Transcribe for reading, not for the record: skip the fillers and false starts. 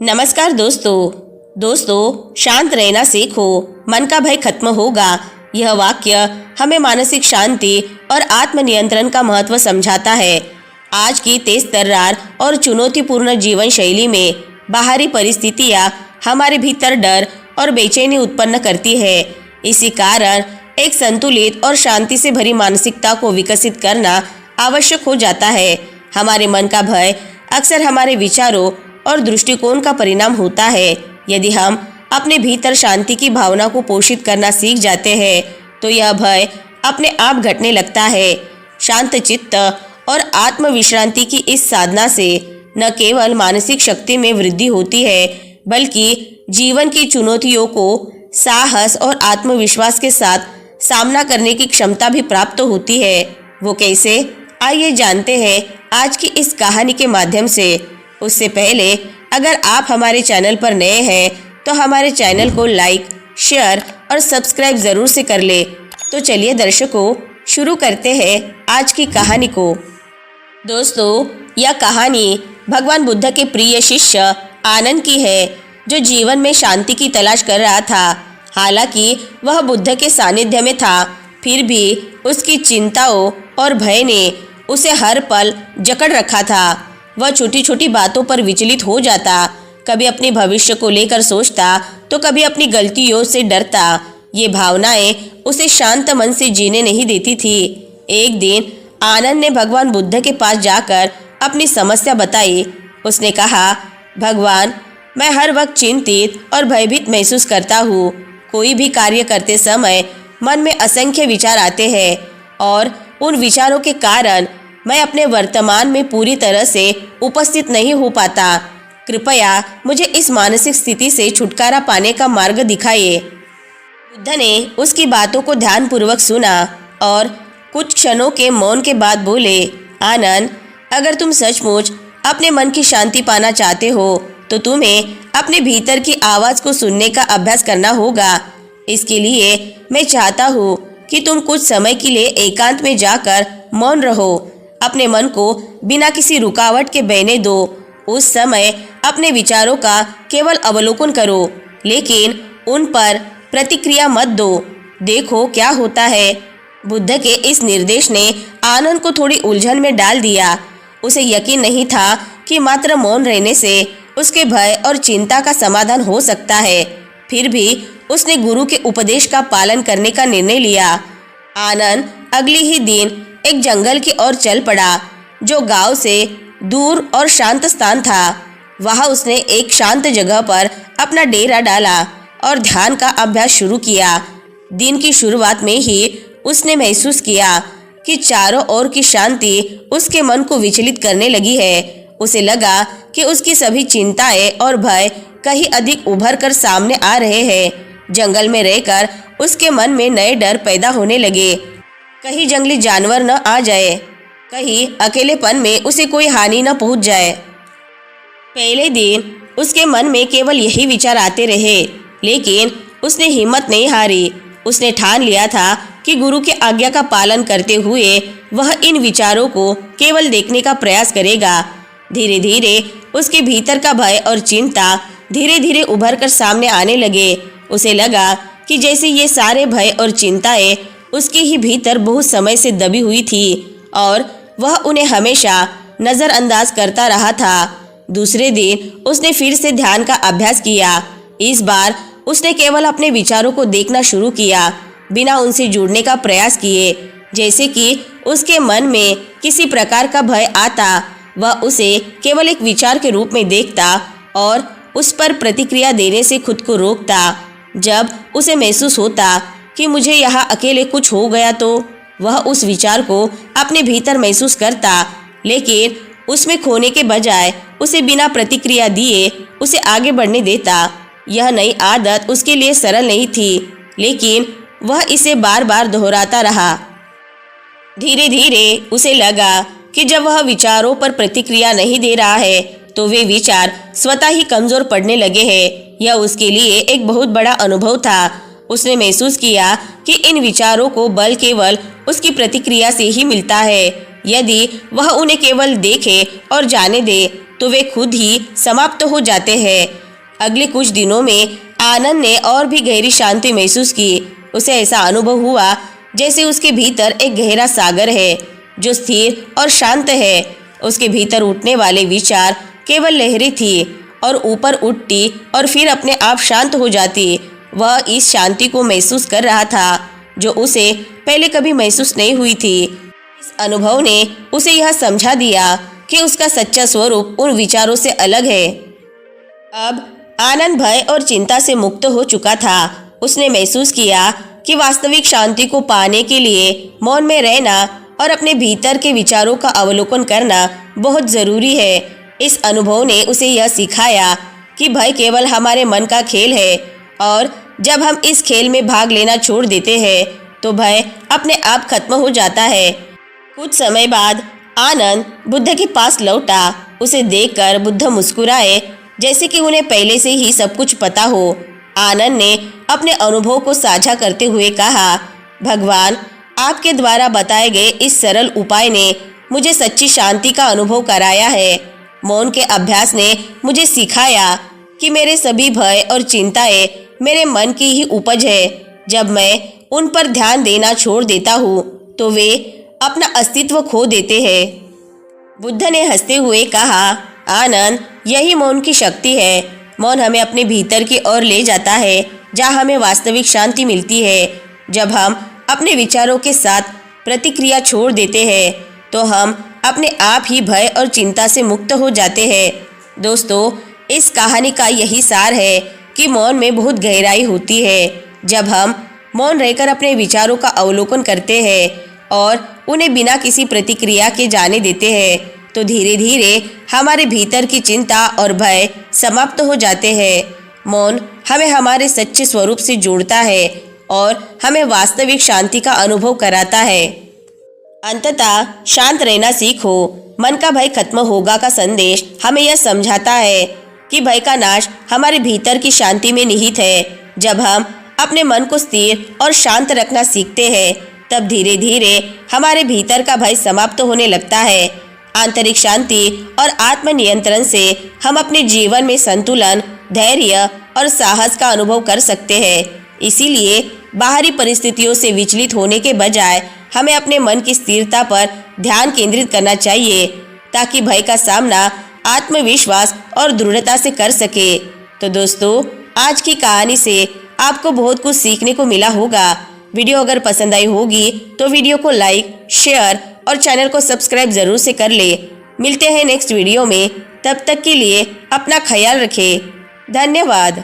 नमस्कार दोस्तों, शांत रहना सीखो, मन का भय खत्म होगा। यह वाक्य हमें मानसिक शांति और आत्मनियंत्रण का महत्व समझाता है। आज की तेज तर्रार और चुनौतीपूर्ण जीवन शैली में बाहरी परिस्थितियां हमारे भीतर डर और बेचैनी उत्पन्न करती है। इसी कारण एक संतुलित और शांति से भरी मानसिकता को विकसित करना आवश्यक हो जाता है। हमारे मन का भय अक्सर हमारे विचारों और दृष्टिकोण का परिणाम होता है। यदि हम अपने भीतर शांति की भावना को पोषित करना सीख जाते हैं तो यह भय अपने आप घटने लगता है। शांत चित्त और आत्म विश्रांति की इस साधना से न केवल मानसिक शक्ति में वृद्धि होती है बल्कि जीवन की चुनौतियों को साहस और आत्मविश्वास के साथ सामना करने की क्षमता भी प्राप्त होती है। वो कैसे? आइए जानते हैं आज की इस कहानी के माध्यम से। उससे पहले अगर आप हमारे चैनल पर नए हैं तो हमारे चैनल को लाइक, शेयर और सब्सक्राइब ज़रूर से कर ले। तो चलिए दर्शकों, शुरू करते हैं आज की कहानी को। दोस्तों, यह कहानी भगवान बुद्ध के प्रिय शिष्य आनंद की है, जो जीवन में शांति की तलाश कर रहा था। हालांकि वह बुद्ध के सानिध्य में था, फिर भी उसकी चिंताओं और भय ने उसे हर पल जकड़ रखा था। वह छोटी छोटी बातों पर विचलित हो जाता, कभी अपने भविष्य को लेकर सोचता तो कभी अपनी गलतियों से डरता। ये भावनाएं उसे शांत मन से जीने नहीं देती थी। एक दिन आनंद ने भगवान बुद्ध के पास जाकर अपनी समस्या बताई। उसने कहा, भगवान, मैं हर वक्त चिंतित और भयभीत महसूस करता हूँ। कोई भी कार्य करते समय मन में असंख्य विचार आते हैं और उन विचारों के कारण मैं अपने वर्तमान में पूरी तरह से उपस्थित नहीं हो पाता। कृपया मुझे इस मानसिक स्थिति से छुटकारा पाने का मार्ग दिखाइए। बुद्ध ने उसकी बातों को ध्यानपूर्वक सुना और कुछ क्षणों के मौन के बाद बोले, आनंद, अगर तुम सचमुच अपने मन की शांति पाना चाहते हो तो तुम्हें अपने भीतर की आवाज़ को सुनने का अभ्यास करना होगा। इसके लिए मैं चाहता हूँ कि तुम कुछ समय के लिए एकांत में जाकर मौन रहो। अपने मन को बिना किसी रुकावट के बहने दो। उस समय अपने विचारों का केवल अवलोकन करो, लेकिन उन पर प्रतिक्रिया मत दो। देखो क्या होता है। बुद्ध के इस निर्देश ने आनंद को थोड़ी उलझन में डाल दिया। उसे यकीन नहीं था कि मात्र मौन रहने से उसके भय और चिंता का समाधान हो सकता है। फिर भी उसने गुरु के उपदेश का पालन करने का निर्णय लिया। आनंद अगले ही दिन एक जंगल की ओर चल पड़ा, जो गांव से दूर और शांत स्थान था। वहां उसने एक शांत जगह पर अपना डेरा डाला और ध्यान का अभ्यास शुरू किया। दिन की शुरुआत में ही उसने महसूस किया कि चारों ओर की शांति उसके मन को विचलित करने लगी है। उसे लगा कि उसकी सभी चिंताएं और भय कहीं अधिक उभर कर सामने आ रहे हैं। जंगल में रहकर उसके मन में नए डर पैदा होने लगे। कहीं जंगली जानवर न आ जाए, कहीं अकेलेपन में उसे कोई हानि न पहुंच जाए। पहले दिन उसके मन में केवल यही विचार आते रहे, लेकिन उसने हिम्मत नहीं हारी। उसने ठान लिया था कि गुरु की आज्ञा का पालन करते हुए वह इन विचारों को केवल देखने का प्रयास करेगा। धीरे धीरे उसके भीतर का भय और चिंता धीरे धीरे उभर कर सामने आने लगे। उसे लगा कि जैसे ये सारे भय और चिंताएं उसके ही भीतर बहुत समय से दबी हुई थी और वह उन्हें हमेशा नज़रअंदाज करता रहा था। दूसरे दिन उसने फिर से ध्यान का अभ्यास किया। इस बार उसने केवल अपने विचारों को देखना शुरू किया, बिना उनसे जुड़ने का प्रयास किए। जैसे कि उसके मन में किसी प्रकार का भय आता, वह उसे केवल एक विचार के रूप में देखता और उस पर प्रतिक्रिया देने से खुद को रोकता। जब उसे महसूस होता कि मुझे यहाँ अकेले कुछ हो गया तो वह उस विचार को अपने भीतर महसूस करता, लेकिन उसमें खोने के बजाय उसे बिना प्रतिक्रिया दिए उसे आगे बढ़ने देता। यह नई आदत उसके लिए सरल नहीं थी, लेकिन वह इसे बार बार दोहराता रहा। धीरे धीरे उसे लगा कि जब वह विचारों पर प्रतिक्रिया नहीं दे रहा है तो वे विचार स्वतः ही कमज़ोर पड़ने लगे हैं। यह उसके लिए एक बहुत बड़ा अनुभव था। उसने महसूस किया कि इन विचारों को बल केवल उसकी प्रतिक्रिया से ही मिलता है। यदि वह उन्हें केवल देखे और जाने दे तो वे खुद ही समाप्त हो जाते हैं। अगले कुछ दिनों में आनंद ने और भी गहरी शांति महसूस की। उसे ऐसा अनुभव हुआ जैसे उसके भीतर एक गहरा सागर है जो स्थिर और शांत है। उसके भीतर उठने वाले विचार केवल लहरें थी और ऊपर उठती और फिर अपने आप शांत हो जाती। वह इस शांति को महसूस कर रहा था जो उसे पहले कभी महसूस नहीं हुई थी। इस अनुभव ने उसे यह समझा दिया कि उसका सच्चा स्वरूप उन विचारों से अलग है। अब आनंद भय और चिंता से मुक्त हो चुका था। उसने महसूस किया कि वास्तविक शांति को पाने के लिए मौन में रहना और अपने भीतर के विचारों का अवलोकन करना बहुत ज़रूरी है। इस अनुभव ने उसे यह सिखाया कि भय केवल हमारे मन का खेल है और जब हम इस खेल में भाग लेना छोड़ देते हैं तो भय अपने आप खत्म हो जाता है। कुछ समय बाद आनंद बुद्ध के पास लौटा। उसे देखकर बुद्ध मुस्कुराए जैसे कि उन्हें पहले से ही सब कुछ पता हो। आनंद ने अपने अनुभव को साझा करते हुए कहा, भगवान, आपके द्वारा बताए गए इस सरल उपाय ने मुझे सच्ची शांति का अनुभव कराया है। मौन के अभ्यास ने मुझे सिखाया कि मेरे सभी भय और चिंताएं मेरे मन की ही उपज है। जब मैं उन पर ध्यान देना छोड़ देता हूँ तो वे अपना अस्तित्व खो देते हैं। बुद्ध ने हंसते हुए कहा, आनंद, यही मौन की शक्ति है। मौन हमें अपने भीतर की ओर ले जाता है जहाँ हमें वास्तविक शांति मिलती है। जब हम अपने विचारों के साथ प्रतिक्रिया छोड़ देते हैं तो हम अपने आप ही भय और चिंता से मुक्त हो जाते हैं। दोस्तों, इस कहानी का यही सार है कि मौन में बहुत गहराई होती है। जब हम मौन रहकर अपने विचारों का अवलोकन करते हैं और उन्हें बिना किसी प्रतिक्रिया के जाने देते हैं तो धीरे धीरे हमारे भीतर की चिंता और भय समाप्त हो जाते हैं। मौन हमें हमारे सच्चे स्वरूप से जोड़ता है और हमें वास्तविक शांति का अनुभव कराता है। अंततः शांत रहना सीखो, मन का भय खत्म होगा का संदेश हमें यह समझाता है कि भय का नाश हमारे भीतर की शांति में निहित है। जब हम अपने मन को स्थिर और शांत रखना सीखते हैं तब धीरे धीरे हमारे भीतर का भय समाप्त होने लगता है। आंतरिक शांति और आत्मनियंत्रण से हम अपने जीवन में संतुलन, धैर्य और साहस का अनुभव कर सकते हैं। इसीलिए बाहरी परिस्थितियों से विचलित होने के बजाय हमें अपने मन की स्थिरता पर ध्यान केंद्रित करना चाहिए ताकि भय का सामना आत्मविश्वास और दृढ़ता से कर सके। तो दोस्तों, आज की कहानी से आपको बहुत कुछ सीखने को मिला होगा। वीडियो अगर पसंद आई होगी तो वीडियो को लाइक, शेयर और चैनल को सब्सक्राइब जरूर से कर ले। मिलते हैं नेक्स्ट वीडियो में। तब तक के लिए अपना ख्याल रखें। धन्यवाद।